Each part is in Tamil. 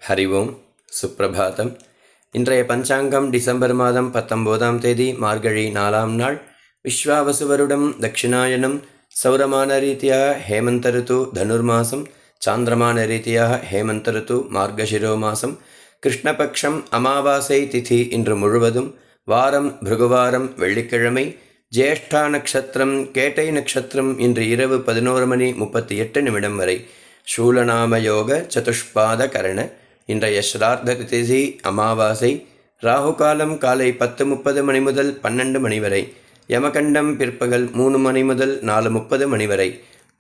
ஹரி ஓம் சுப்பிரபாதம். இன்றைய பஞ்சாங்கம் டிசம்பர் மாதம் 19ஆம் தேதி மார்கழி 4ஆம் நாள். விஸ்வாவசுவருடம் தட்சிணாயனம். சௌரமான ரீதியா ஹேமந்த ருத்து தனுர்மாசம். சாந்திரமான ரீதியா ஹேமந்த ருத்து மார்கசிரோ மாசம். கிருஷ்ணபக்ஷம் அமாவாசை திதி இன்று முழுவதும். வாரம் பிருகுவாரம் வெள்ளிக்கிழமை. ஜேஷ்டா நட்சத்திரம் கேட்டை நட்சத்திரம் இன்று இரவு 11:38 வரை. சூலநாமயோக சதுஷ்பாத கரண. இன்றைய ஸ்ரார்த்த திதி அமாவாசை. ராகுகாலம் காலை 10:30 முதல் 12 வரை. யமகண்டம் பிற்பகல் 3 முதல் 4:30 வரை.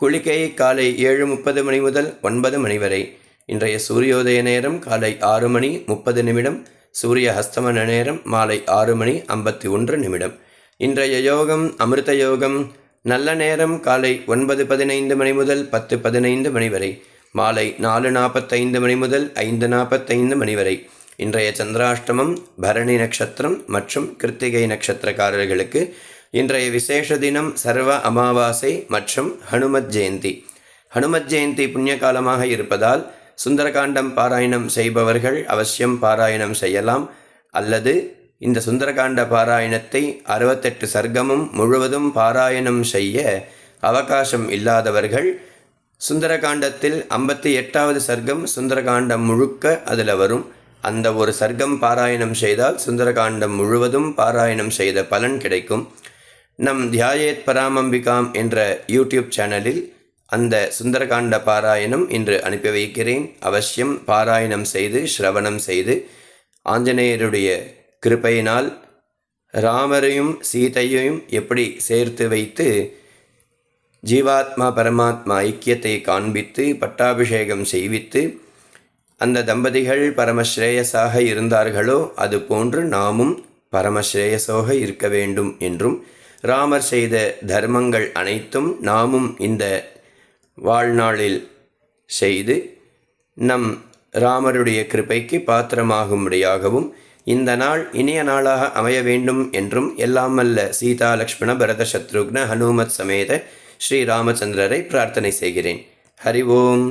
குளிகை காலை 7:30 முதல் 9 வரை. இன்றைய சூரியோதய நேரம் காலை 6:30. சூரிய ஹஸ்தமன நேரம் மாலை 6:51. இன்றைய யோகம் அமிர்த யோகம். நல்ல நேரம் காலை 9:15 முதல் 10:15 வரை. மாலை 4:45 முதல் 5:45 வரை. இன்றைய சந்திராஷ்டமம் பரணி நட்சத்திரம் மற்றும் கிருத்திகை நட்சத்திரக்காரர்களுக்கு. இன்றைய விசேஷ தினம் சர்வ அமாவாசை மற்றும் ஹனுமத் ஜெயந்தி. ஹனுமத் ஜெயந்தி புண்ணிய காலமாக இருப்பதால் சுந்தரகாண்டம் பாராயணம் செய்பவர்கள் அவசியம் பாராயணம் செய்யலாம். அல்லது இந்த சுந்தரகாண்ட பாராயணத்தை 68 சர்க்கமும் முழுவதும் பாராயணம் செய்ய அவகாசம் இல்லாதவர்கள் சுந்தரகாண்டத்தில் 58வது சர்க்கம் சுந்தரகாண்டம் முழுக்க அதில் வரும். அந்த ஒரு சர்க்கம் பாராயணம் செய்தால் சுந்தரகாண்டம் முழுவதும் பாராயணம் செய்த பலன் கிடைக்கும். நம் தியாயேத் பராமம்பிகாம் என்ற யூடியூப் சேனலில் அந்த சுந்தரகாண்ட பாராயணம் இன்று அனுப்பி வைக்கிறேன். அவசியம் பாராயணம் செய்து ஸ்ரவணம் செய்து ஆஞ்சநேயருடைய கிருபையினால் ராமரையும் சீதையையும் எப்படி சேர்த்து வைத்து ஜீவாத்மா பரமாத்மா ஐக்கியத்தை காண்பித்து பட்டாபிஷேகம் செய்வித்து அந்த தம்பதிகள் பரமஸ்ரேயஸாக இருந்தார்களோ அதுபோன்று நாமும் பரமஸ்ரேயஸாக இருக்க வேண்டும் என்றும், ராமர் செய்த தர்மங்கள் அனைத்தும் நாமும் இந்த வாழ்நாளில் செய்து நம் ராமருடைய கிருபைக்கு பாத்திரமாகும்படியாகவும் இந்த நாள் இனிய நாளாக அமைய வேண்டும் என்றும் எல்லாம் வல்ல சீதா லக்ஷ்மண பரத சத்ருக்ன ஹனுமத் சமேத ஸ்ரீ ராமச்சந்திரரை பிரார்த்தனை செய்கிறேன். ஹரி ஓம்.